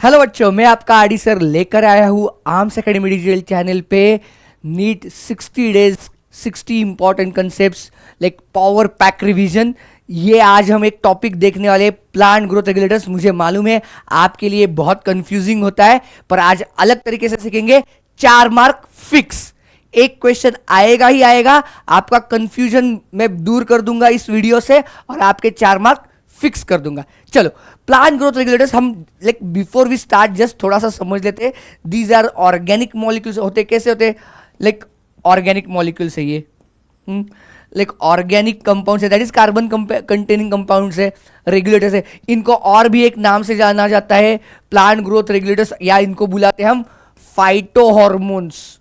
Hello बच्चों, मैं आपका आरडी सर लेकर आया हूँ आर्म्स एकेडमी डिजिटल चैनल पे NEET 60 days 60 important concepts like power pack revision. ये आज हम एक टॉपिक देखने वाले प्लांट ग्रोथ रेगुलेटर्स। मुझे मालूम है आपके लिए बहुत कंफ्यूजिंग होता है, पर आज अलग तरीके से सीखेंगे। 4 मार्क फिक्स, एक क्वेश्चन आएगा ही आएगा। आपका कंफ्यूजन मैं दूर कर दूंगा इस वीडियो से और आपके 4 मार्क फिक्स कर दूंगा। चलो, प्लांट ग्रोथ रेगुलेटर्स हम like before we start just थोड़ा सा समझ लेते हैं। दीज आर ऑर्गेनिक मॉलिक्यूल्स होते। कैसे होते? लाइक ऑर्गेनिक मॉलिक्यूल्स है ये, लाइक ऑर्गेनिक कंपाउंड्स है, that is carbon containing compounds है, रेगुलेटर्स है। इनको और भी एक नाम से जाना जाता है प्लांट ग्रोथ रेगुलेटर्स, या इनको बुलाते हैं हम फाइटोहॉर्मोन्स।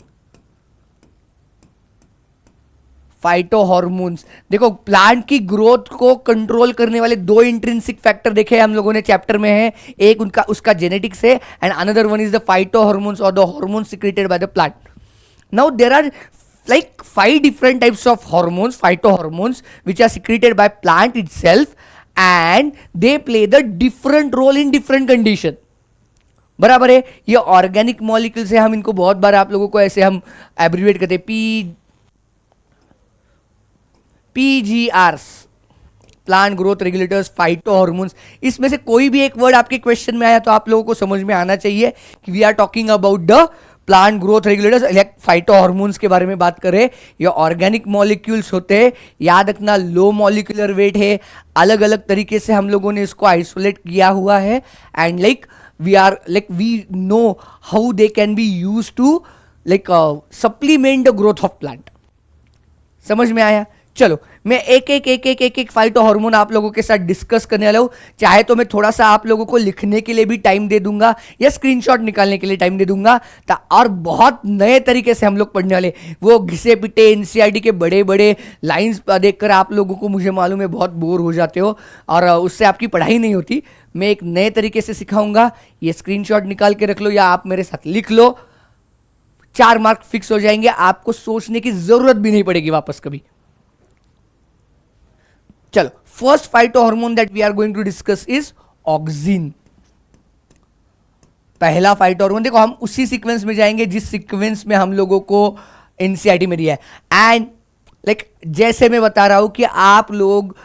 फाइटोहॉर्मोन्स, देखो प्लांट की ग्रोथ को कंट्रोल करने वाले 2 इंट्रिंसिक फैक्टर देखे हम लोगों ने चैप्टर में है। एक उनका उसका जेनेटिक्स है and another one is the phytohormones और the hormones secreted by the plant. Now there are like 5 different types of hormones, phytohormones, which are secreted by plant itself and they play the different role in different condition। बराबर है। ये organic molecules है, हम इनको बहुत बार आप लोगों को ऐसे हम एब्रीवेट करते हैं PGRs, प्लांट ग्रोथ रेगुलेटर्स, फाइटोहॉर्मोन्स। इसमें से कोई भी एक वर्ड आपके क्वेश्चन में आया तो आप लोगों को समझ में आना चाहिए कि we are talking about the plant growth regulators. Phytohormones के बारे में बात करें, ये ऑर्गेनिक मॉलिक्यूल्स होते हैं। याद रखना, लो मॉलिक्यूलर वेट है, अलग अलग तरीके से हम लोगों ने इसको आइसोलेट किया हुआ है and we know how they can be use to supplement the growth of plant. समझ में आया? चलो, मैं एक फाइटोहॉर्मोन आप लोगों के साथ डिस्कस करने वाला हूं। चाहे तो मैं थोड़ा सा आप लोगों को लिखने के लिए भी टाइम दे दूंगा या स्क्रीनशॉट निकालने के लिए टाइम दे दूंगा, और बहुत नए तरीके से हम लोग पढ़ने वाले। वो घिसे पिटे एनसीईआरटी के बड़े बड़े लाइंस देखकर आप लोगों को, मुझे मालूम है, बहुत बोर हो जाते हो और उससे आपकी पढ़ाई नहीं होती। मैं एक नए तरीके से सिखाऊंगा, ये स्क्रीनशॉट निकाल के रख लो या आप मेरे साथ लिख लो। 4 मार्क फिक्स हो जाएंगे, आपको सोचने की जरूरत भी नहीं पड़ेगी वापस कभी। चलो, first phytohormone that we are going to discuss is auxin. पहला फाइटोहॉर्मोन, देखो हम उसी सीक्वेंस में जाएंगे जिस सीक्वेंस में हम लोगों को एनसीईआरटी में दिया है। एंड जैसे मैं बता रहा हूं कि आप लोग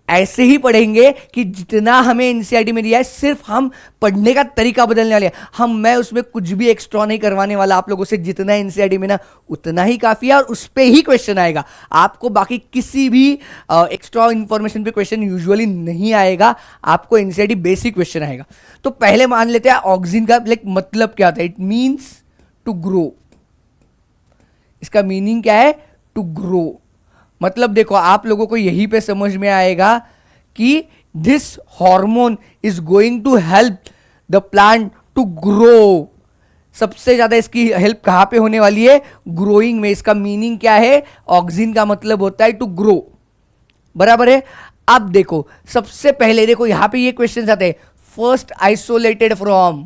ऐसे ही पढ़ेंगे कि जितना हमें एनसीईआरटी में दिया है, सिर्फ हम पढ़ने का तरीका बदलने वाले हैं। मैं उसमें कुछ भी एक्स्ट्रा नहीं करवाने वाला आप लोगों से। जितना एनसीईआरटी में ना, उतना ही काफी है और उस पे ही क्वेश्चन आएगा। आपको बाकी किसी भी एक्स्ट्रा इंफॉर्मेशन पे क्वेश्चन यूजुअली नहीं आएगा, आपको एनसीईआरटी बेसिक क्वेश्चन आएगा। तो पहले मान लेते हैं ऑक्सिन का मतलब क्या होता है। It means to grow. इसका मीनिंग क्या है? To grow. मतलब देखो, आप लोगों को यहीं पे समझ में आएगा कि this hormone is going to help the plant to grow. सबसे ज्यादा इसकी हेल्प कहां पे होने वाली है? ग्रोइंग में। इसका मीनिंग क्या है? ऑक्सिन का मतलब होता है टू ग्रो। बराबर है। अब देखो, सबसे पहले देखो यहां पे ये क्वेश्चन आते हैं। फर्स्ट आइसोलेटेड फ्रॉम,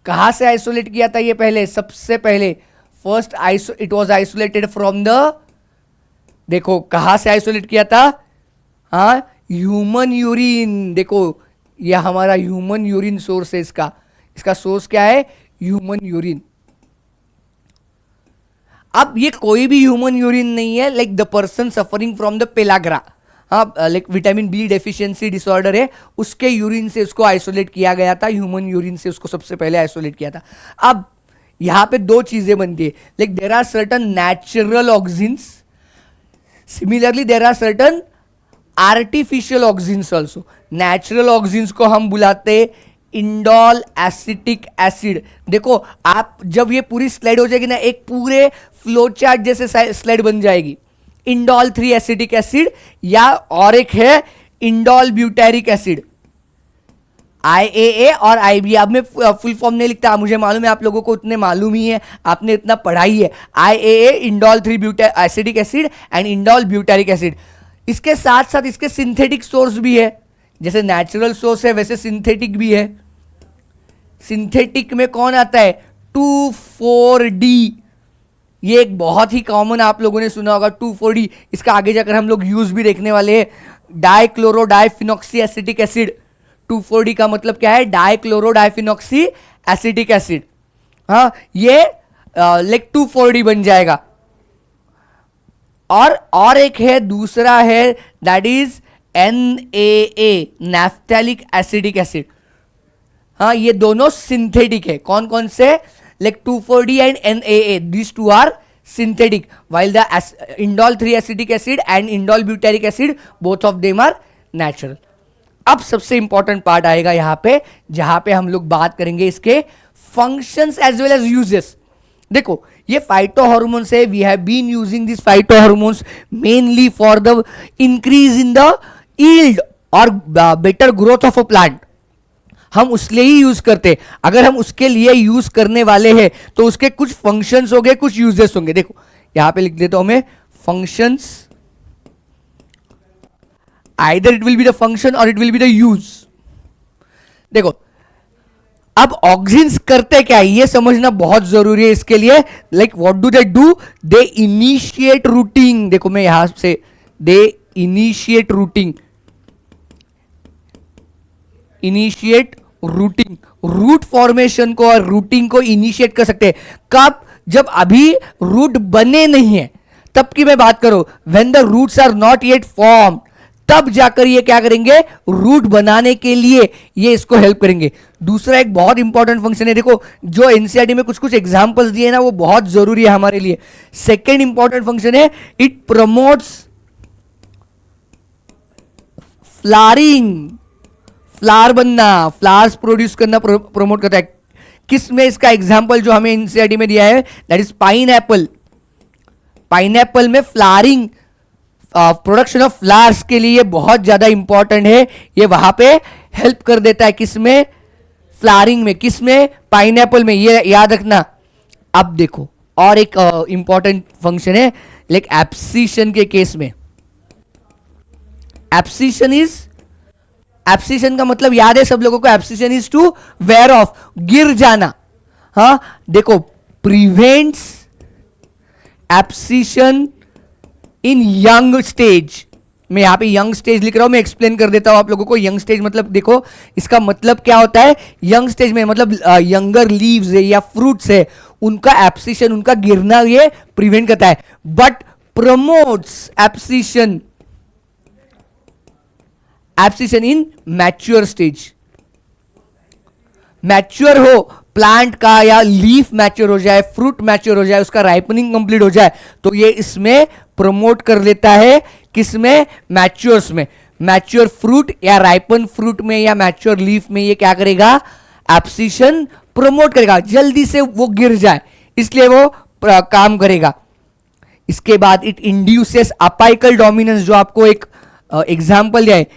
कहां से आइसोलेट किया था ये पहले? सबसे पहले first it was isolated from the, देखो कहां से आइसोलेट किया था? हाँ, ह्यूमन यूरिन। देखो, यह हमारा ह्यूमन यूरिन सोर्स है। इसका सोर्स क्या है? Human urine. अब ये कोई भी ह्यूमन यूरिन नहीं है, like the person suffering from the pellagra, हाँ, like vitamin B deficiency disorder है, उसके यूरिन से उसको आइसोलेट किया गया था। ह्यूमन यूरिन से उसको सबसे पहले आइसोलेट किया था। अब यहां पे 2 चीजें बनती है, like there are certain natural auxins, similarly there are certain artificial auxins also. Natural auxins को हम बुलाते हैं इंडोल एसिटिक एसिड। देखो, आप जब ये पूरी स्लाइड हो जाएगी ना, एक पूरे फ्लो चार्ट जैसे स्लाइड बन जाएगी। इंडोल 3 एसिटिक एसिड, या और एक है इंडोल ब्यूटेरिक एसिड, IAA और IBA। अब मैं फुल फॉर्म नहीं लिखता, मुझे मालूम है आप लोगों को उतने मालूम ही है, आपने इतना पढ़ा ही है। IAA indole 3 acidic acid and indole butyric acid. इसके साथ साथ इसके सिंथेटिक सोर्स भी है। जैसे नेचुरल सोर्स है वैसे सिंथेटिक भी है। सिंथेटिक में कौन आता है? 2,4-D। ये एक बहुत ही कॉमन आप लोगों ने सुना होगा, 2,4-D। इसका आगे जाकर हम लोग यूज भी देखने वाले हैं। डाइक्लोरो डाइफिनॉक्सी एसिटिक एसिड 2,4-D का मतलब क्या है, डाइक्लोरोडाइफिनॉक्सी एसिटिक एसिड। हाँ, ये लाइक 2,4-D बन जाएगा। और एक है, दूसरा है that is NaA, naphthalic acidic acid. हाँ, ये दोनों सिंथेटिक है। कौन कौन से, like 2,4-D and NaA, this two are synthetic, while the indol 3 acetic acid and indol butyric acid both of them are natural। अब सबसे इंपॉर्टेंट पार्ट आएगा यहां पे, जहां पे हम लोग बात करेंगे इसके functions as well as uses. देखो, ये फाइटो हॉर्मोन्स है, we have been using this phytohormones mainly for the increase in the yield और better growth of a plant. हम उसके लिए ही यूज करते। अगर हम उसके लिए यूज करने वाले हैं तो उसके कुछ फंक्शंस होंगे, कुछ यूजेस होंगे। देखो यहां पे लिख देता हूं मैं, functions, either it will be the function और it will be the use. देखो, अब ऑक्सिन्स करते क्या है ये समझना बहुत जरूरी है इसके लिए। Like what do they initiate rooting. देखो मैं यहां से, they initiate rooting, initiate rooting, root formation को और रूटिंग को इनिशिएट कर सकते हैं। कब, जब अभी रूट बने नहीं है तब की मैं बात करूं, when the roots are not yet form, तब जाकर ये क्या करेंगे, रूट बनाने के लिए ये इसको हेल्प करेंगे। दूसरा एक बहुत इंपॉर्टेंट फंक्शन है, देखो जो एनसीईआरटी में कुछ कुछ एग्जांपल्स दिए ना वो बहुत जरूरी है हमारे लिए। सेकेंड इंपॉर्टेंट फंक्शन है, इट प्रमोट्स फ्लावरिंग, फ्लावर बनना, फ्लावर्स प्रोड्यूस करना प्रमोट करता है। किस में इसका एग्जांपल जो हमें एनसीईआरटी में दिया है, दैट इज पाइनएप्पल। पाइनएप्पल में फ्लावरिंग, प्रोडक्शन ऑफ फ्लावर्स के लिए बहुत ज्यादा इंपॉर्टेंट है, ये वहां पे हेल्प कर देता है। किसमें, फ्लावरिंग में, किसमें, पाइनएप्पल में, ये याद रखना। अब देखो और एक इंपॉर्टेंट फंक्शन है, लाइक एब्सिशन के केस में, एब्सिशन इज, एब्सिशन का मतलब याद है सब लोगों को, abscission is to wear off, गिर जाना। हाँ देखो, prevents abscission in young stage. मैं यहां पे यंग स्टेज लिख रहा हूं, मैं एक्सप्लेन कर देता हूं आप लोगों को। यंग स्टेज मतलब देखो इसका मतलब क्या होता है, यंग स्टेज में मतलब यंगर लीव्स है या फ्रूट्स है, उनका एब्सिशन, उनका गिरना ये प्रिवेंट करता है। But promotes abscission, abscission in mature stage. Mature हो प्लांट का, या लीफ मैच्योर हो जाए, फ्रूट मैच्योर हो जाए, उसका राइपनिंग कंप्लीट हो जाए, तो ये इसमें प्रमोट कर देता है। किसमें, मैच्योर्स में। मैच्योर फ्रूट या राइपन फ्रूट में या मैच्योर लीफ में ये क्या करेगा, एब्सिशन प्रमोट करेगा, जल्दी से वो गिर जाए, इसलिए वो काम करेगा। इसके बाद इट इंड्यूसेस अपाइकल डोमिनेंस, जो आपको एक एग्जांपल दिया है,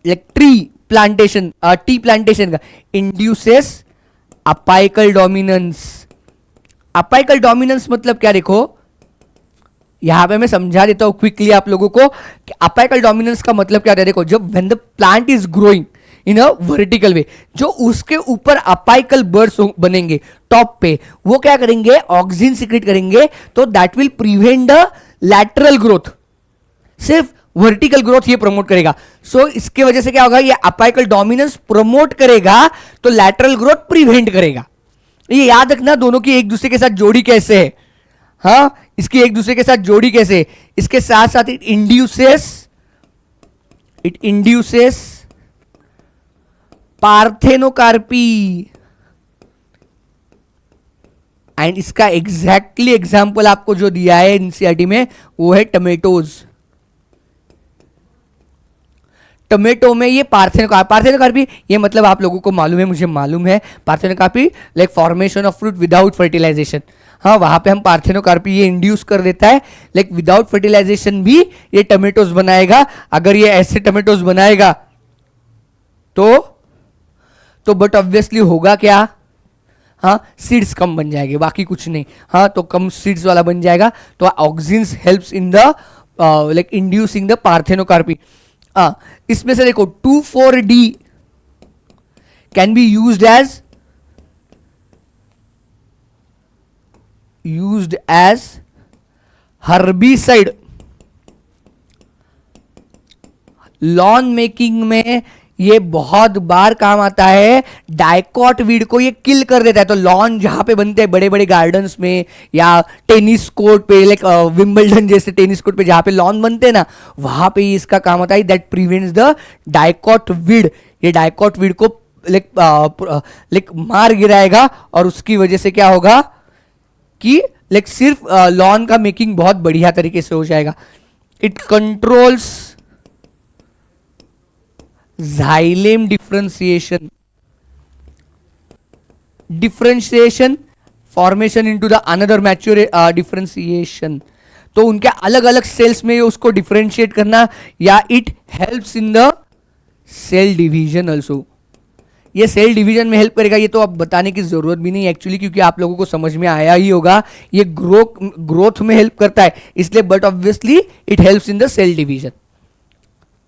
ट्री प्लांटेशन, टी प्लांटेशन का, induces apical dominance. Apical dominance मतलब क्या, देखो यहां पे मैं समझा देता हूं क्विकली आप लोगों को कि अपाइकल डोमिनेंस का मतलब क्या होता है। देखो, जब when the plant is growing in a vertical way, जो उसके ऊपर अपाइकल बर्ड्स बनेंगे टॉप पे, वो क्या करेंगे, ऑक्सिन सीक्रेट करेंगे, तो that will prevent the lateral growth. सिर्फ वर्टिकल ग्रोथ ये प्रमोट करेगा। सो इसके वजह से क्या होगा, ये अपाइकल डोमिनेंस प्रमोट करेगा तो लैटरल ग्रोथ प्रिवेंट करेगा। ये याद रखना, दोनों की एक दूसरे के साथ जोड़ी कैसे है। हाँ, इसकी एक दूसरे के साथ जोड़ी कैसे है। इसके साथ साथ इट इंड्यूसेस पार्थेनोकार्पी, एंड इसका एग्जैक्टली एग्जांपल आपको जो दिया है एनसीईआरटी में वो है टमेटोज। टमेटो में ये पार्थेनोकार्पी, ये मतलब आप लोगों को मालूम है, मुझे मालूम है, parthenocarpy like formation of fruit without fertilization. हाँ, वहां पे हम पार्थेनोकार्पी ये इंड्यूस कर देता है, लाइक विदाउट फर्टिलाइजेशन भी ये टमेटोज बनाएगा। अगर ये ऐसे टमेटोज बनाएगा तो बट ऑब्वियसली होगा क्या, हाँ सीड्स कम बन जाएंगे, बाकी कुछ नहीं। हाँ, तो कम सीड्स वाला बन जाएगा, तो auxins helps in the like inducing the parthenocarpy. इसमें से देखो 2,4-D can be used as herbicide. Lawn making में ये बहुत बार काम आता है, डाइकॉट वीड को ये किल कर देता है। तो लॉन जहां पे बनते हैं बड़े बड़े गार्डन्स में या टेनिस कोर्ट पे, लाइक विंबलडन जैसे टेनिस कोर्ट पे जहां पे लॉन बनते हैं ना, वहां पे इसका काम आता है, that prevents the dicot weed. ये डाइकॉट वीड को लाइक मार गिराएगा और उसकी वजह से क्या होगा कि लाइक सिर्फ लॉन का मेकिंग बहुत बढ़िया तरीके से हो जाएगा। It controls xylem differentiation formation into the another mature differentiation। तो उनके अलग अलग सेल्स में उसको डिफरेंशिएट करना, या it helps in the cell division also. ये सेल डिवीजन में हेल्प करेगा, ये तो अब बताने की जरूरत भी नहीं एक्चुअली, क्योंकि आप लोगों को समझ में आया ही होगा। ये ग्रोथ में हेल्प करता है इसलिए, but obviously it helps in the cell division.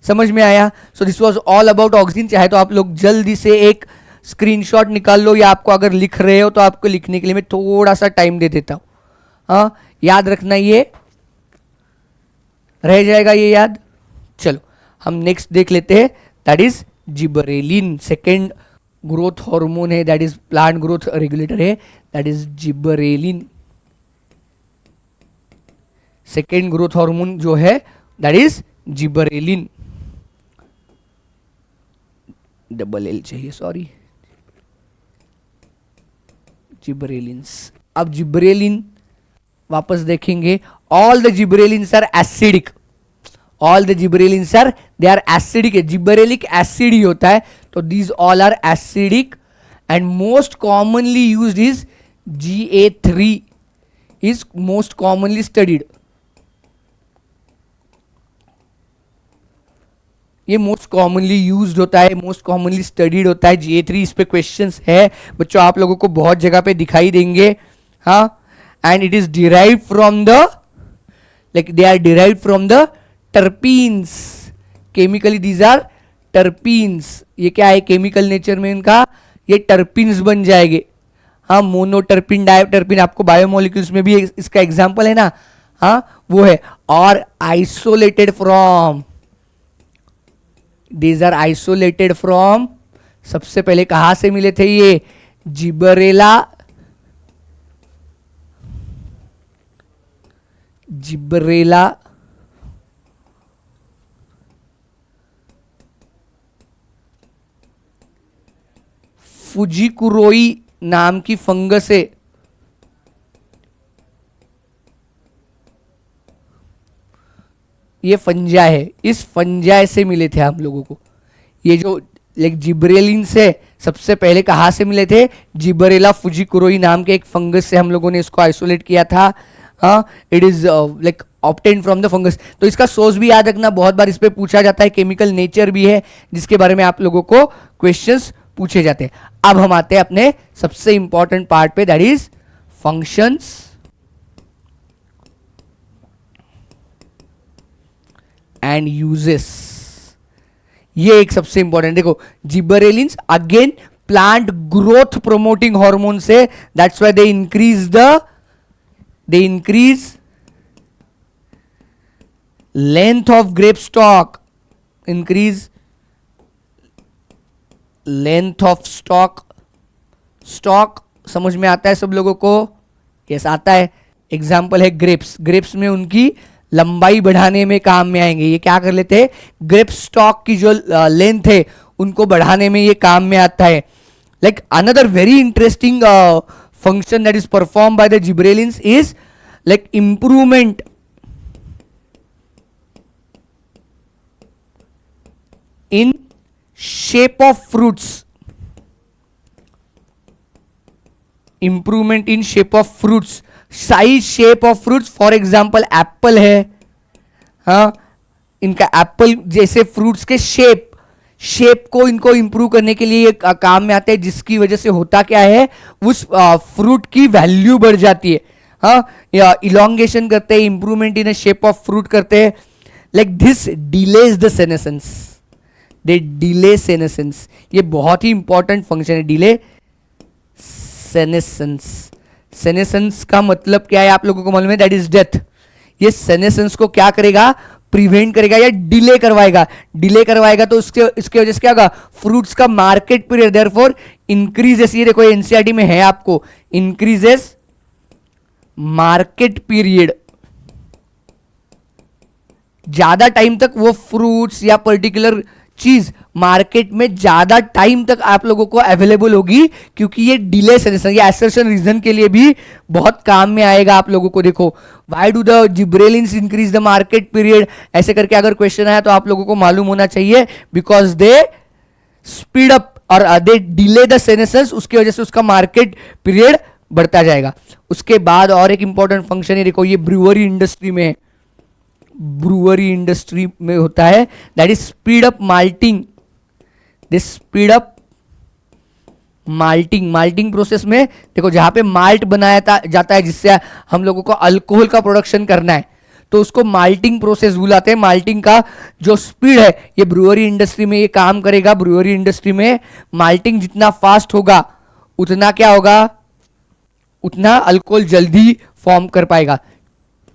समझ में आया? So this was all about oxygen. चाहे तो आप लोग जल्दी से एक स्क्रीनशॉट निकाल लो, या आपको अगर लिख रहे हो तो आपको लिखने के लिए मैं थोड़ा सा टाइम दे देता हूं। हाँ, याद रखना, ये रह जाएगा ये याद। चलो हम नेक्स्ट देख लेते हैं, that is gibberellin. Second growth hormone है, that is plant growth regulator है, that is gibberellin. Second growth hormone जो है that is gibberellin, double L चाहिए, सॉरी, जिबरेलिन्स। अब जिबरेलिन वापस देखेंगे। All the gibberellins are acidic, all the gibberellins are they are acidic. Gibberellic acid ही होता है, तो these all are acidic and most commonly used is GA3 is most commonly studied. ये most commonly used होता है, most commonly studied होता है। GA3 इस पे क्वेश्चंस है बच्चों, आप लोगों को बहुत जगह पे दिखाई देंगे। हाँ, and it is derive from the, like they are derive from the terpenes. Chemically these are terpenes. ये क्या है केमिकल नेचर में इनका, ये टर्पीन्स बन जाएंगे। हाँ, मोनोटर्पिन, डायोटर्पिन, आपको बायोमोलिक्यूल्स में भी इसका एग्जाम्पल है ना। हाँ, वो है। और isolated from, these are isolated from, सबसे पहले कहां से मिले थे ये, जिबरेला, जिबरेला फुजिकुरोई नाम की फंगस है। ये फंजाई है, इस फंजाई से मिले थे हम लोगों को। ये जो लाइक जिब्रेलिन से सबसे पहले कहाँ से मिले थे, जिबरेला फुजिकुरोई नाम के एक फंगस से हम लोगों ने इसको आइसोलेट किया था। हाँ, it is like obtain from the fungus. तो इसका सोर्स भी याद रखना, बहुत बार इस पे पूछा जाता है। केमिकल नेचर भी है जिसके बारे में आप लोगों को क्वेश्चंस पूछे जाते हैं। अब हम आते हैं अपने सबसे इंपॉर्टेंट पार्ट पे, that is functions and uses. ये एक सबसे इंपॉर्टेंट, देखो gibberellins again plant growth promoting hormone से, that's why they increase length of grape stalk, increase length of stalk समझ में आता है सब लोगों को? यस, आता है। एग्जाम्पल है ग्रेप्स, ग्रेप्स में उनकी लंबाई बढ़ाने में काम में आएंगे। ये क्या कर लेते हैं, ग्रेप स्टॉक की जो लेंथ है उनको बढ़ाने में ये काम में आता है। Like another very interesting function that is performed by the gibberellins is like improvement in shape of fruits, improvement in shape of fruits, size shape of fruits। for example Apple है, हाँ, इनका एप्पल जैसे fruits के shape को इनको improve करने के लिए काम में आते हैं, जिसकी वजह से होता क्या है, उस फ्रूट की वैल्यू बढ़ जाती है। हाँ, या इलोंगेशन करते हैं, improvement in shape of fruit करते हैं। Like this delays the senescence, they delay senescence. ये बहुत ही इंपॉर्टेंट फंक्शन है, डिले सेनेसेंस। सेनेसेंस का मतलब क्या है आप लोगों को मालूम है, दैट इज डेथ। ये सेनेसेंस को क्या करेगा, प्रिवेंट करेगा या डिले करवाएगा। डिले करवाएगा तो इसके वजह से क्या होगा, फ्रूट्स का मार्केट पीरियड देयरफॉर इंक्रीजेस। ये देखो एनसीईआरटी में है आपको, इंक्रीजेस मार्केट पीरियड। ज्यादा टाइम तक वो फ्रूट्स या पर्टिकुलर चीज मार्केट में ज्यादा टाइम तक आप लोगों को अवेलेबल होगी, क्योंकि ये डिले सजेशन या असर्शन रीजन के लिए भी बहुत काम में आएगा आप लोगों को। देखो, why do the gibberellins increase the market period, ऐसे करके अगर क्वेश्चन आया तो आप लोगों को मालूम होना चाहिए, बिकॉज दे स्पीड अप और दे डिले द सेनेसंस, उसकी वजह से उसका मार्केट पीरियड बढ़ता जाएगा। उसके बाद और एक इंपॉर्टेंट फंक्शन है, देखो ये ब्रूअरी इंडस्ट्री में है, ब्रूअरी इंडस्ट्री में होता है, that is speed up malting. This speed up malting, malting process में देखो जहां पे माल्ट बनाया जाता है जिससे हम लोगों को अल्कोहल का प्रोडक्शन करना है, तो उसको माल्टिंग प्रोसेस बुलाते हैं। माल्टिंग का जो स्पीड है ये ब्रूअरी इंडस्ट्री में ये काम करेगा। ब्रूअरी इंडस्ट्री में माल्टिंग जितना फास्ट होगा उतना क्या होगा, उतना अल्कोहल जल्दी फॉर्म कर पाएगा।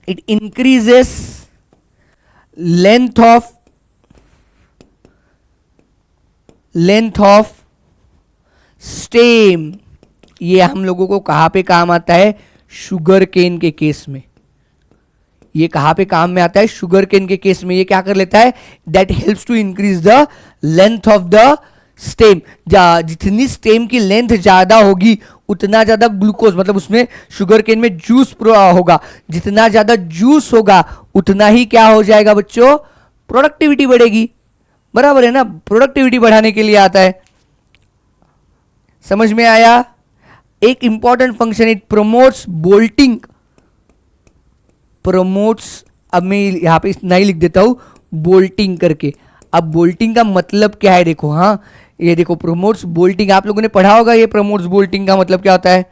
It increases length of stem. ये हम लोगों को कहां पे काम आता है, शुगर केन के केस में। ये कहां पे काम में आता है, शुगर केन के केस में। ये क्या कर लेता है, that helps to increase the length of the stem. जितनी स्टेम की लेंथ ज्यादा होगी उतना ज्यादा ग्लूकोज, मतलब उसमें शुगर केन में जूस होगा, जितना ज्यादा जूस होगा उतना ही क्या हो जाएगा बच्चों, प्रोडक्टिविटी बढ़ेगी। बराबर है ना, प्रोडक्टिविटी बढ़ाने के लिए आता है। समझ में आया। एक important function, it promotes bolting, promotes, अब मैं यहां पे नहीं लिख देता हूं बोल्टिंग करके। अब बोल्टिंग का मतलब क्या है, देखो, हाँ ये देखो प्रमोट्स बोल्टिंग, आप लोगों ने पढ़ा होगा ये प्रमोट्स बोल्टिंग का मतलब क्या होता है।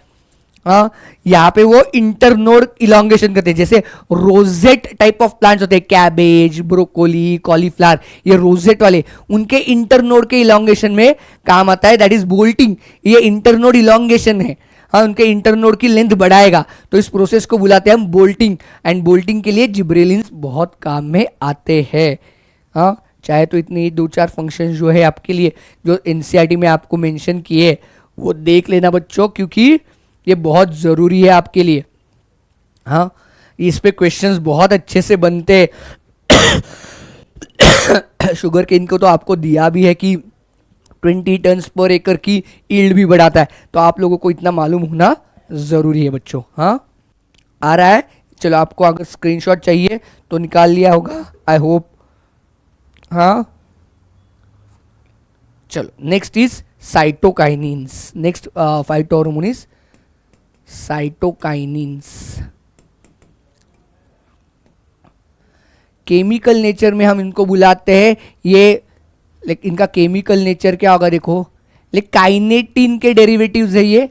हाँ, यहाँ पे वो इंटरनोड इलॉन्गेशन करते हैं। जैसे रोजेट टाइप ऑफ प्लांट्स होते हैं, कैबेज, ब्रोकोली, कॉलीफ्लावर, ये रोजेट वाले, उनके इंटरनोड के इलॉन्गेशन में काम आता है, दैट इज बोल्टिंग। ये इंटरनोड इलॉन्गेशन है, हाँ, उनके इंटरनोड की लेंथ बढ़ाएगा, तो इस प्रोसेस को बुलाते हैं हम बोल्टिंग। एंड बोल्टिंग के लिए जिब्रेलिन्स बहुत काम में आते हैं। हाँ, चाहे तो इतनी 2-4 फंक्शन जो है आपके लिए, जो एनसीईआरटी में आपको मेंशन किए, वो देख लेना बच्चों, क्योंकि ये बहुत ज़रूरी है आपके लिए। हाँ, इस पे क्वेश्चंस बहुत अच्छे से बनते शुगर केन को तो आपको दिया भी है कि 20 टन्स पर एकड़ की यील्ड भी बढ़ाता है, तो आप लोगों को इतना मालूम होना ज़रूरी है बच्चों। हाँ, आ रहा है। चलो, आपको अगर स्क्रीनशॉट चाहिए तो निकाल लिया होगा, आई होप। हाँ, चलो, next is cytokinins. Next phytohormone is cytokinins. Chemical nature में हम इनको बुलाते हैं, ये लेकिन इनका केमिकल नेचर क्या होगा, देखो, लेकिन काइनेटिन के डेरिवेटिव्स है ये।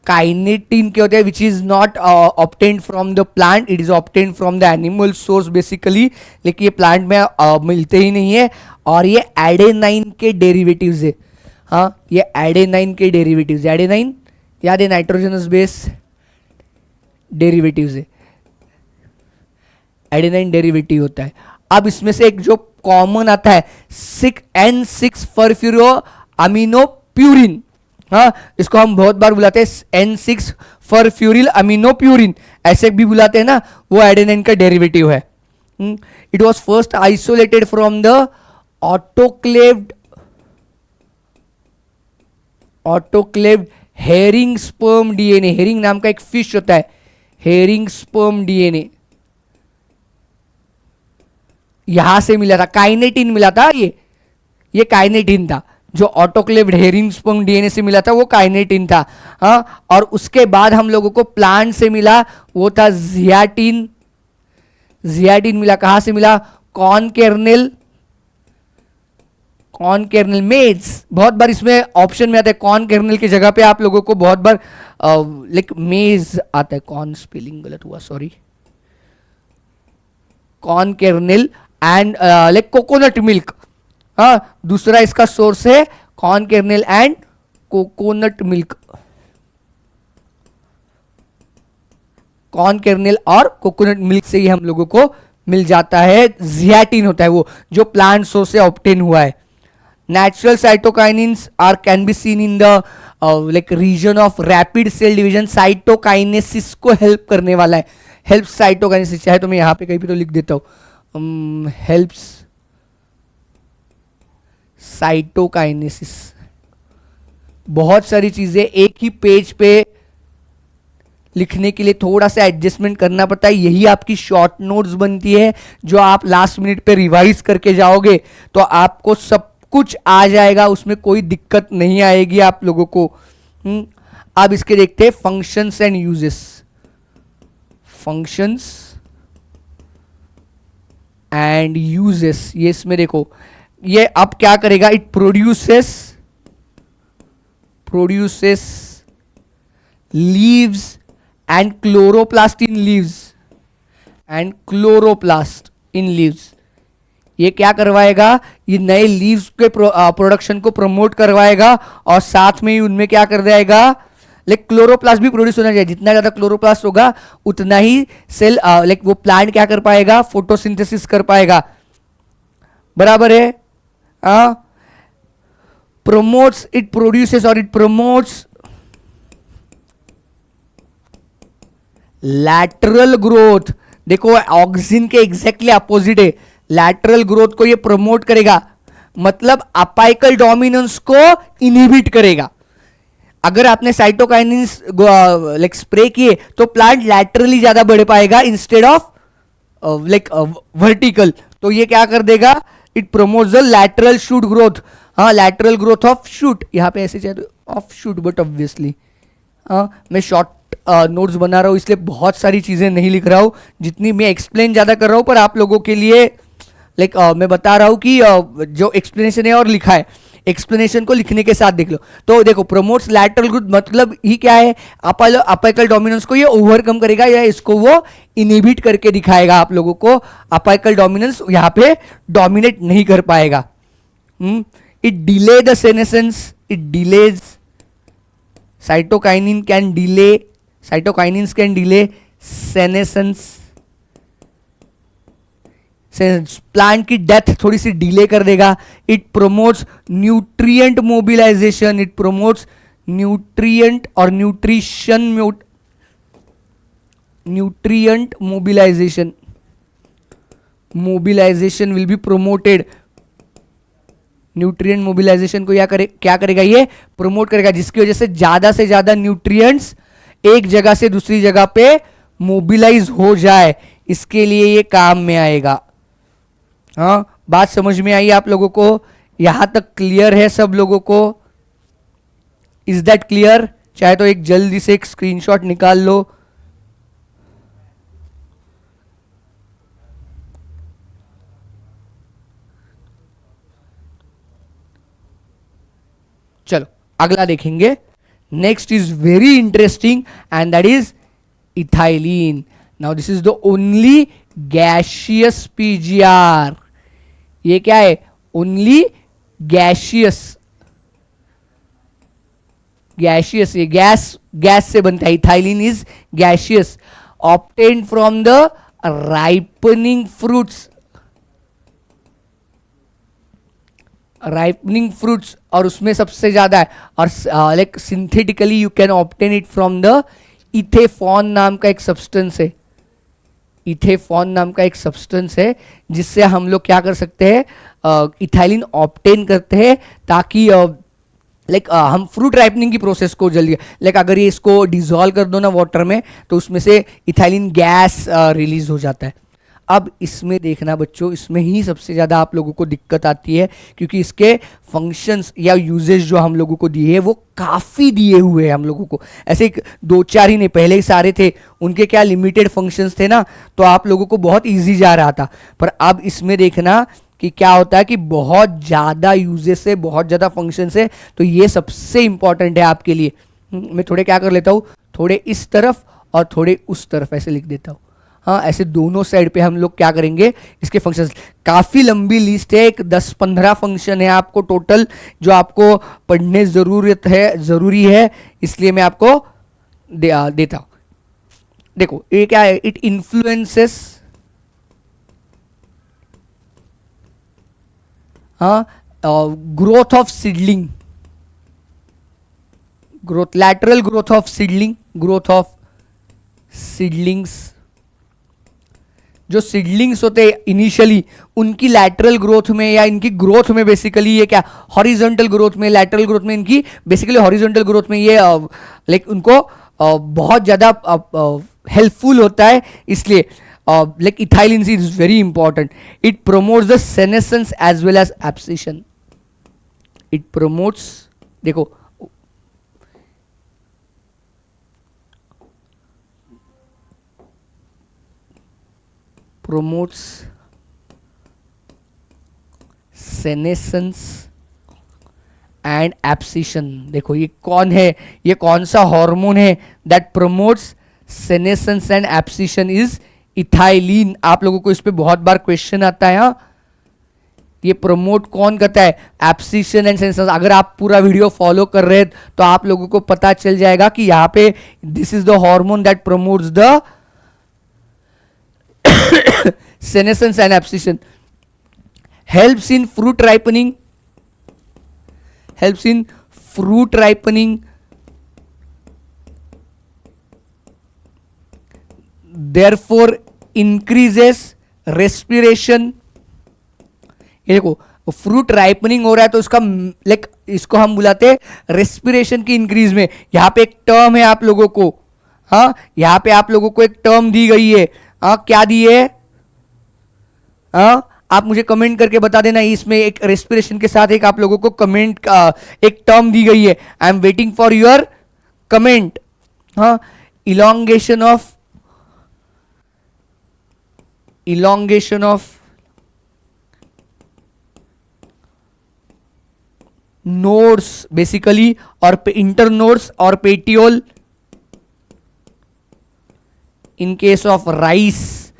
काइनेटिन के होते हैं which is not obtained from the plant, it is obtained from the animal source basically, लेकिन ये प्लांट में मिलते ही नहीं है। और ये एडेनाइन के डेरिवेटिव्स है। हाँ, ये एडेनाइन के डेरिवेटिव्स, एडेनाइन याद है, नाइट्रोजनस बेस डेरिवेटिव्स है, एडेनाइन डेरिवेटिव होता है। अब इसमें से एक जो कॉमन आता है, N6 फॉरफ्यूरो अमीनोप्यूरिन। हाँ, इसको हम बहुत बार बुलाते हैं N6 फॉरफ्यूरिल अमीनोप्यूरिन, ऐसे भी बुलाते हैं ना, वो एडेनाइन का डेरिवेटिव है। It was first isolated from the autoclaved herring sperm DNA. Herring नाम का एक फिश होता है, हेरिंग स्पर्म डीएनए, यहां से मिला था, काइनेटिन मिला था। ये काइनेटिन था, जो ऑटोक्लेव्ड हेरिंग स्पर्म डीएनए से मिला था, वो काइनेटिन था। हाँ, और उसके बाद हम लोगों को प्लांट से मिला, वो था जियाटिन। जियाटिन मिला, कहां से मिला, कॉर्न केर्नेल, कॉर्न केर्नेल, मेज। बहुत बार इसमें ऑप्शन में आता है कॉर्न केर्नेल की जगह पे आप लोगों को बहुत बार लाइक मेज आता है। कॉर्न स्पेलिंग गलत हुआ, sorry. Corn kernel and like coconut milk. हाँ, दूसरा इसका सोर्स है corn kernel and coconut milk. Corn kernel और कोकोनट मिल्क से ही हम लोगों को मिल जाता है, जियाटिन होता है वो जो प्लांट सोर्स से ऑब्टेन हुआ है। Natural cytokinins are can be seen in the like region of rapid cell division. Cytokinesis को हेल्प करने वाला है, हेल्प साइटोकाइनेसिस। चाहे तो मैं यहां पे कहीं पे तो लिख देता हूं, हेल्प्स साइटोकाइनेसिस। बहुत सारी चीजें एक ही पेज पे लिखने के लिए थोड़ा सा एडजस्टमेंट करना पड़ता है, यही आपकी शॉर्ट नोट्स बनती है जो आप लास्ट मिनट पे रिवाइज करके जाओगे तो आपको सब कुछ आ जाएगा, उसमें कोई दिक्कत नहीं आएगी आप लोगों को। अब इसके देखते हैं functions and uses. Functions and uses, ये इसमें देखो, ये अब क्या करेगा, it produces leaves and chloroplast in leaves and chloroplast in leaves। ये क्या करवाएगा, ये नए लीव्स के प्रोडक्शन को प्रमोट करवाएगा और साथ में ही उनमें क्या कर जाएगा, लाइक क्लोरोप्लास्ट भी प्रोड्यूस होना चाहिए। जितना ज्यादा क्लोरोप्लास्ट होगा उतना ही सेल लाइक वो प्लांट क्या कर पाएगा, फोटोसिंथेसिस कर पाएगा, बराबर है। प्रमोट्स, इट प्रोड्यूसेस और इट प्रमोट्स लैटरल ग्रोथ। देखो ऑक्सिन के एग्जैक्टली अपोजिट है, लैटरल ग्रोथ को ये प्रमोट करेगा, मतलब अपाइकल डोमिनेंस को इनहिबिट करेगा। अगर आपने साइटोकाइनिन्स लाइक स्प्रे किए तो प्लांट लैटरली ज्यादा बढ़ पाएगा इंस्टेड ऑफ लाइक वर्टिकल। तो ये क्या कर देगा, it promotes the lateral shoot growth. हाँ, लैटरल ग्रोथ ऑफ शूट, यहां पे ऐसे चाहिए ऑफ शूट, बट ऑब्वियसली मैं शॉर्ट नोट्स बना रहा हूं इसलिए बहुत सारी चीजें नहीं लिख रहा हूं, जितनी मैं एक्सप्लेन ज्यादा कर रहा हूं, पर आप लोगों के लिए लाइक मैं बता रहा हूं कि जो एक्सप्लेनेशन है और लिखा है, एक्सप्लेनेशन को लिखने के साथ देख लो। तो देखो प्रमोट्स लैटरल ग्रोथ मतलब ही क्या है, अपाइकल डोमिनेंस को ये ओवरकम करेगा या इसको वो इनहिबिट करके दिखाएगा आप लोगों को। अपाइकल डोमिनेंस यहां पे डोमिनेट नहीं कर पाएगा। It delay the senescence, it delays, cytokinin can delay, cytokinins can delay senescence, plant की डेथ थोड़ी सी डिले कर देगा। It promotes nutrient mobilization, it promotes nutrient और nutrient mobilization will be promoted. Nutrient mobilization को क्या करेगा, ये प्रमोट करेगा, जिसकी वजह से ज्यादा न्यूट्रिएंट्स एक जगह से दूसरी जगह पे मोबिलाइज हो जाए, इसके लिए ये काम में आएगा। हाँ, बात समझ में आई आप लोगों को, यहां तक क्लियर है सब लोगों को? Is that clear? चाहे तो एक जल्दी से एक स्क्रीनशॉट निकाल लो। चलो अगला देखेंगे। Next is very interesting and that is ethylene. Now this is the only gaseous PGR. ये क्या है? Only gaseous. ये गैस से बनता है। Ethylene is gaseous, obtained from the ripening fruits. और उसमें सबसे ज्यादा है। और like synthetically you can obtain it from the ethephon नाम का एक सब्सटेंस है। इथेफॉन नाम का एक सब्सटेंस है जिससे हम लोग क्या कर सकते हैं, इथाइलिन ऑब्टेन करते हैं, ताकि लाइक हम फ्रूट राइपनिंग की प्रोसेस को जल्दी, लाइक अगर ये इसको डिजोल्व कर दो ना वाटर में तो उसमें से इथाइलिन गैस रिलीज हो जाता है। अब इसमें देखना बच्चों, इसमें ही सबसे ज़्यादा आप लोगों को दिक्कत आती है, क्योंकि इसके फंक्शंस या यूजेज जो हम लोगों को दिए हैं वो काफ़ी दिए हुए हैं हम लोगों को। ऐसे दो चार ही नहीं, पहले ही सारे थे, उनके क्या लिमिटेड फंक्शंस थे ना, तो आप लोगों को बहुत ईजी जा रहा था। पर अब इसमें देखना कि क्या होता है कि बहुत ज़्यादा यूजेस है, बहुत ज़्यादा फंक्शंस है, तो ये सबसे इंपॉर्टेंट है आपके लिए। मैं थोड़े क्या कर लेता हूँ, थोड़े इस तरफ और थोड़े उस तरफ ऐसे लिख देता हूँ। हाँ, ऐसे दोनों साइड पे हम लोग क्या करेंगे, इसके फंक्शंस। काफ़ी लंबी लिस्ट है, एक 10-15 फंक्शन है आपको टोटल, जो आपको पढ़ने ज़रूरी है, इसलिए मैं आपको देता हूँ। देखो ये क्या है, इट इन्फ्लुएंसेस हाँ, growth of seedling, growth, lateral growth of seedling, growth of seedlings. जो सीडलिंग्स होते हैं इनिशियली, उनकी लैटरल ग्रोथ में या इनकी ग्रोथ में बेसिकली ये क्या, हॉरिजॉन्टल ग्रोथ में, लैटरल ग्रोथ में, इनकी बेसिकली हॉरिजॉन्टल ग्रोथ में ये लाइक उनको बहुत ज़्यादा हेल्पफुल होता है। इसलिए like ethylene seed is very important. It promotes the senescence as well as abscission. It promotes, देखो promotes senescence and abscission। देखो ये कौन है, ये कौन सा हार्मोन है that promotes senescence and abscission? Is ethylene. आप लोगों को इस पे बहुत बार क्वेश्चन आता है। हाँ, ये प्रमोट कौन करता है? Abscission and senescence. अगर आप पूरा वीडियो फॉलो कर रहे हैं तो आप लोगों को पता चल जाएगा कि यहाँ पे this is the hormone that promotes the senescence and abscission। helps in fruit ripening, helps in fruit ripening, therefore increases respiration। ये देखो, फ्रूट राइपनिंग हो रहा है तो उसका लाइक इसको हम बुलाते हैं रेस्पिरेशन की इंक्रीज में। यहां पे एक टर्म है आप लोगों को, हाँ, यहां पे आप लोगों को एक टर्म दी गई है। क्या दी है? आप मुझे कमेंट करके बता देना। इसमें एक रेस्पिरेशन के साथ एक आप लोगों को कमेंट एक टर्म दी गई है। I am waiting for your comment. हाँ, इलोंगेशन ऑफ नोड्स बेसिकली, और इंटरनोड्स और petiole in case of rice.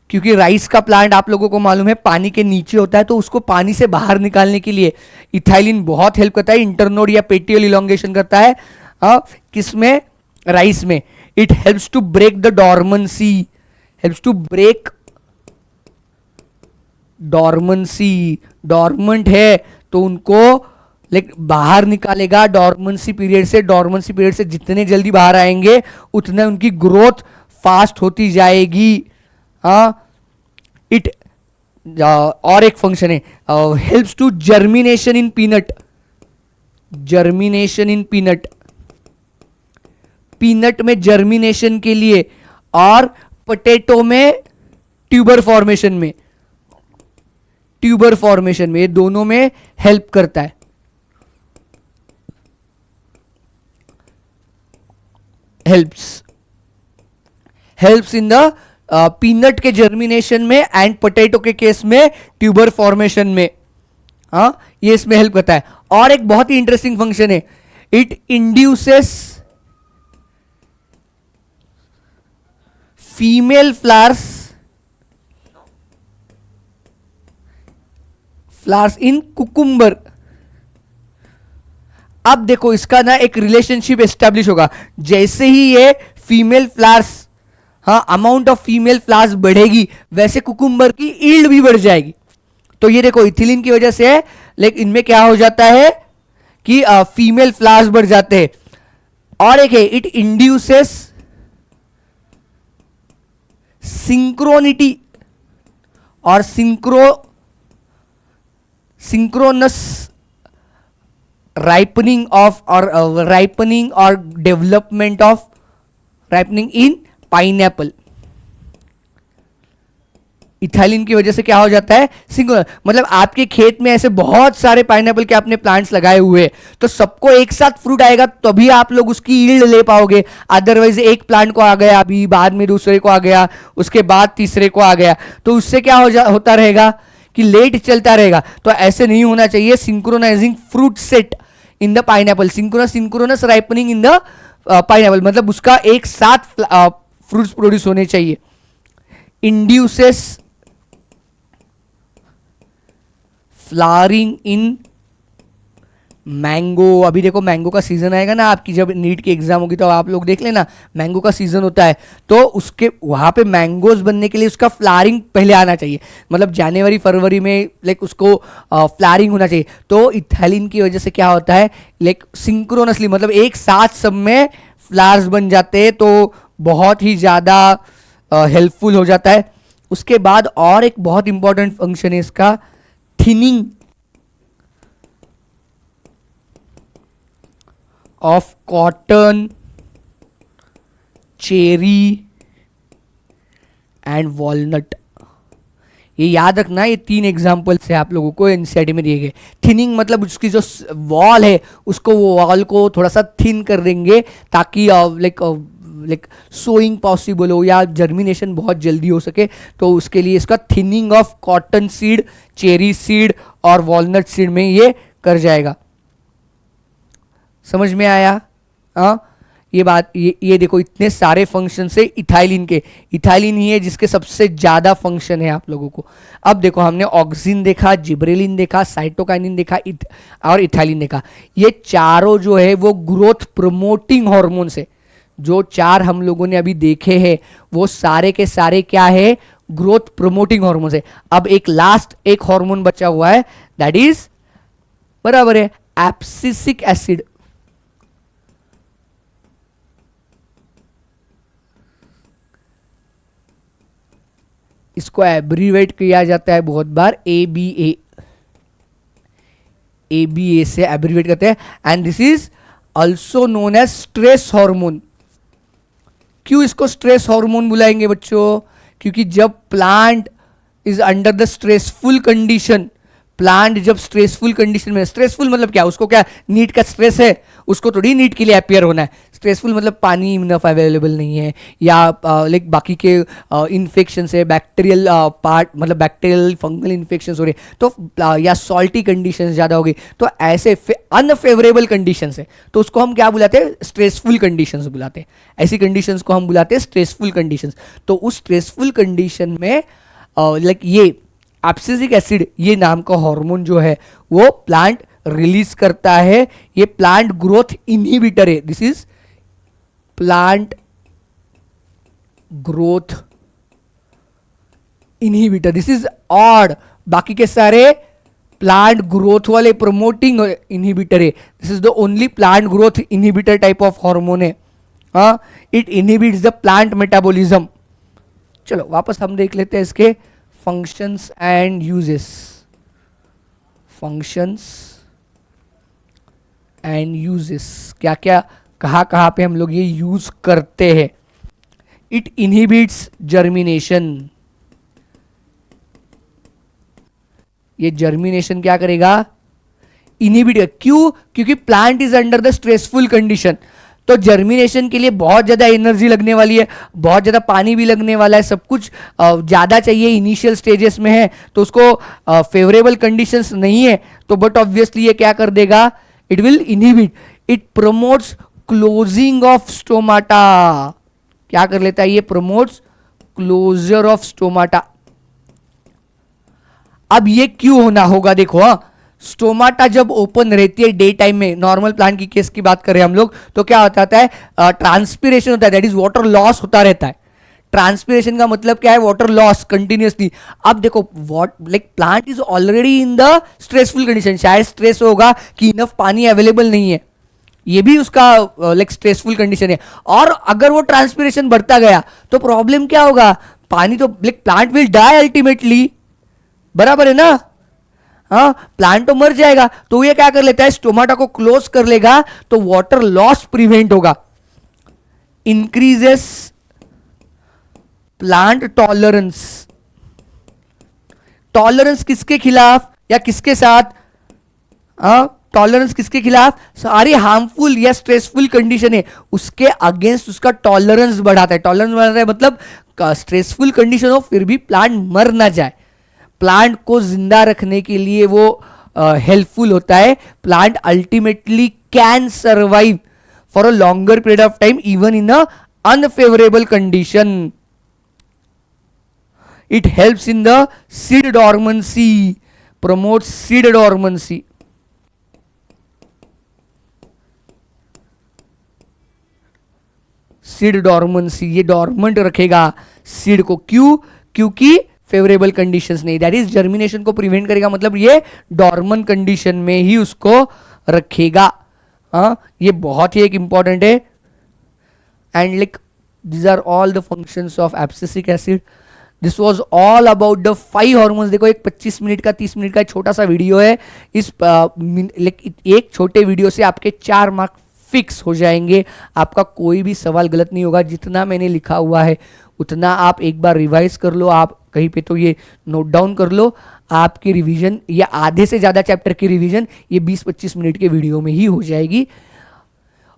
क्योंकि राइस का प्लांट आप लोगों को मालूम है पानी के नीचे होता है, तो उसको पानी से बाहर निकालने के लिए इथाइलिन बहुत हेल्प करता है। इंटरनोड या पेटियोल इलोंगेशन करता है किसमें? राइस में। It helps to break the dormancy, helps to break dormancy. Dormant है तो उनको लाइक बाहर निकालेगा डॉर्मेंसी पीरियड से। डॉर्मेंसी पीरियड से जितने जल्दी बाहर आएंगे उतने उनकी ग्रोथ फास्ट होती जाएगी। इट और एक फंक्शन है, helps to germination in peanut. Germination in peanut, peanut में जर्मिनेशन के लिए, और पोटैटो में ट्यूबर फॉर्मेशन में, ट्यूबर फॉर्मेशन में, ये दोनों में हेल्प करता है। हेल्प्स इन द पीनट के जर्मिनेशन में एंड पोटैटो के केस में ट्यूबर फॉर्मेशन में। ये इसमें हेल्प करता है। और एक बहुत ही इंटरेस्टिंग फंक्शन है, it induces female flowers in cucumber. अब देखो इसका ना एक रिलेशनशिप एस्टेब्लिश होगा। जैसे ही ये female flowers, amount of female flowers बढ़ेगी, वैसे कुकुम्बर की ईल्ड भी बढ़ जाएगी। तो ये देखो इथिलीन की वजह से लाइक इनमें क्या हो जाता है कि फीमेल फ्लावर्स बढ़ जाते हैं। और एक है, इट इंड्यूसेस सिंक्रोनिटी और सिंक्रोनस राइपनिंग और development of ripening in pineapple. Ethylene की वजह से क्या हो जाता है? सिंगुलर, मतलब आपके खेत में ऐसे बहुत सारे पाइनएप्पल के आपने प्लांट्स लगाए हुए, तो सबको एक साथ फ्रूट आएगा तभी आप लोग उसकी यील्ड ले पाओगे। अदरवाइज एक प्लांट को आ गया, अभी बाद में दूसरे को आ गया, उसके बाद तीसरे को आ गया, तो उससे क्या होता रहेगा कि लेट चलता रहेगा। तो ऐसे नहीं होना चाहिए। Synchronising fruit set in the pineapple, synchronous ripening in the pineapple, मतलब उसका एक साथ फ्रूट्स प्रोड्यूस होने चाहिए। इंड्यूसेस फ्लावरिंग इन मैंगो, अभी देखो मैंगो का सीजन आएगा ना, आपकी जब नीट की एग्जाम होगी तो आप लोग देख लेना, मैंगो का सीजन होता है, तो उसके वहां पे मैंगोज बनने के लिए उसका फ्लावरिंग पहले आना चाहिए, मतलब जनवरी फरवरी में लाइक उसको फ्लावरिंग होना चाहिए। तो इथाइलिन की वजह से क्या होता है, लाइक सिंक्रोनसली, मतलब एक साथ सब में फ्लावर्स बन जाते हैं, तो बहुत ही ज़्यादा हेल्पफुल हो जाता है। उसके बाद और एक बहुत इंपॉर्टेंट फंक्शन है इसका, thinning of cotton, cherry and walnut. ये याद रखना, ये 3 एग्जाम्पल से आप लोगों को एनसीईआरटी में दिए गए। थिनिंग मतलब उसकी जो वॉल है उसको, वो वॉल को थोड़ा सा थिन कर देंगे ताकि लाइक सोइंग पॉसिबल हो या जर्मिनेशन बहुत जल्दी हो सके, तो उसके लिए इसका thinning of cotton seed, cherry seed और वॉलनट सीड में ये कर जाएगा। समझ में आया? हाँ, ये बात, ये देखो इतने सारे फंक्शन है इथाइलिन के, इथाइलिन ही है जिसके सबसे ज्यादा फंक्शन है आप लोगों को। अब देखो हमने ऑक्सिन देखा, जिब्रेलिन देखा, साइटोकाइनिन देखा और इथाइलिन देखा। ये चारों जो है वो ग्रोथ प्रमोटिंग हार्मोन्स है। जो 4 हम लोगों ने अभी देखे हैं वो सारे के सारे क्या है, ग्रोथ प्रमोटिंग हार्मोन्स है। अब एक लास्ट एक हार्मोन बचा हुआ है, दैट इज बराबर है एब्सिसिक एसिड। इसको एब्रीवेट किया जाता है बहुत बार ABA, ABA से एब्रीवेट करते हैं, and this is also known as stress hormone. क्यों इसको स्ट्रेस हार्मोन बुलाएंगे बच्चों? क्योंकि जब plant is under the stressful condition, plant जब स्ट्रेसफुल कंडीशन में, स्ट्रेसफुल मतलब क्या, उसको क्या नीट का स्ट्रेस है, उसको थोड़ी नीट के लिए अपियर होना है। स्ट्रेसफुल मतलब पानी इनफ अवेलेबल नहीं है, या लाइक बाकी के इन्फेक्शन है, बैक्टीरियल पार्ट मतलब बैक्टीरियल फंगल इन्फेक्शन हो रहे, तो या सॉल्टी कंडीशन ज़्यादा हो गई, तो ऐसे अनफेवरेबल कंडीशन है, तो उसको हम क्या बुलाते हैं, स्ट्रेसफुल कंडीशन बुलाते हैं। ऐसी कंडीशंस को हम बुलाते हैं स्ट्रेसफुल कंडीशंस। तो उस स्ट्रेसफुल कंडीशन में लाइक ये एब्सिसिक एसिड, ये नाम का हार्मोन जो है वो प्लांट रिलीज करता है। ये प्लांट ग्रोथ इनहिबिटर है, this is plant growth inhibitor, this is odd. बाकी के सारे प्लांट ग्रोथ वाले प्रमोटिंग इनहिबिटर है, this is the only plant growth inhibitor type of hormone है। It inhibits the plant metabolism. चलो वापस हम देख लेते हैं इसके functions and uses. Functions and uses, क्या क्या कहाँ कहाँ पे हम लोग ये यूज करते हैं। इट इनहिबिट्स जर्मिनेशन, ये जर्मिनेशन क्या करेगा, इनहिबिट। क्यों? क्योंकि plant is under the stressful condition, तो जर्मिनेशन के लिए बहुत ज़्यादा एनर्जी लगने वाली है, बहुत ज़्यादा पानी भी लगने वाला है, सब कुछ ज़्यादा चाहिए, इनिशियल स्टेजेस में है, तो उसको फेवरेबल कंडीशंस नहीं है, तो बट ऑब्वियसली ये क्या कर देगा, it will inhibit. It promotes closing of stomata, क्या कर लेता है ये, प्रमोट्स क्लोजर ऑफ स्टोमाटा। अब ये क्यों होना होगा, देखो स्टोमाटा जब ओपन रहती है डे टाइम में, नॉर्मल प्लांट की केस की बात करें हम लोग, तो क्या होता है, ट्रांसपीरेशन होता है, दैट इज वाटर लॉस होता रहता है। ट्रांसपीरेशन का मतलब क्या है, वाटर लॉस कंटिन्यूसली। अब देखो like plant is already in the stressful condition, शायद स्ट्रेस होगा कि इनफ पानी अवेलेबल नहीं है, ये भी उसका लाइक स्ट्रेसफुल कंडीशन है। और अगर वो ट्रांसपीरेशन बढ़ता गया तो प्रॉब्लम क्या होगा, पानी तो like plant will die ultimately, बराबर है ना, हाँ प्लांट तो मर जाएगा। तो ये क्या कर लेता है, स्टोमाटा को क्लोज कर लेगा, तो वाटर लॉस प्रिवेंट होगा। इंक्रीजेस प्लांट टॉलरेंस, टॉलरेंस किसके खिलाफ या किसके साथ, टॉलरेंस किसके खिलाफ, सारी हार्मफुल या स्ट्रेसफुल कंडीशन है उसके अगेंस्ट उसका टॉलरेंस बढ़ाता है। टॉलरेंस बढ़ाता है मतलब स्ट्रेसफुल कंडीशन हो फिर भी प्लांट मर ना जाए, प्लांट को जिंदा रखने के लिए वो हेल्पफुल होता है। Plant ultimately can survive for a longer period of time even in a unfavourable condition. It helps in the seed dormancy, promotes seed dormancy. Seed dormancy, ये डॉर्मेंट रखेगा सीड को, क्यों? क्योंकि फेवरेबल कंडीशंस नहीं, that is germination को prevent करेगा, मतलब ये डॉर्मेंट कंडीशन में ही उसको रखेगा। हाँ, ये बहुत ही एक इंपॉर्टेंट है। And like these are all the functions of abscisic acid. This was all about the 5 hormones. देखो एक 25 मिनट का 30 मिनट का छोटा सा वीडियो है, इस एक छोटे वीडियो से आपके 4 मार्क फिक्स हो जाएंगे, आपका कोई भी सवाल गलत नहीं होगा। जितना मैंने लिखा हुआ है उतना आप एक बार रिवाइज कर लो, आप कहीं पे तो ये नोट डाउन कर लो, आपकी रिवीजन या आधे से ज़्यादा चैप्टर की रिवीजन ये 20-25 मिनट के वीडियो में ही हो जाएगी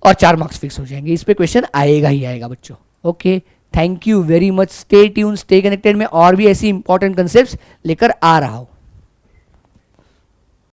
और 4 मार्क्स फिक्स हो जाएंगे। इस पे क्वेश्चन आएगा ही आएगा बच्चों। Okay, thank you very much, stay tune, stay connected. में और भी ऐसी इंपॉर्टेंट कंसेप्ट्स लेकर आ रहा हूं।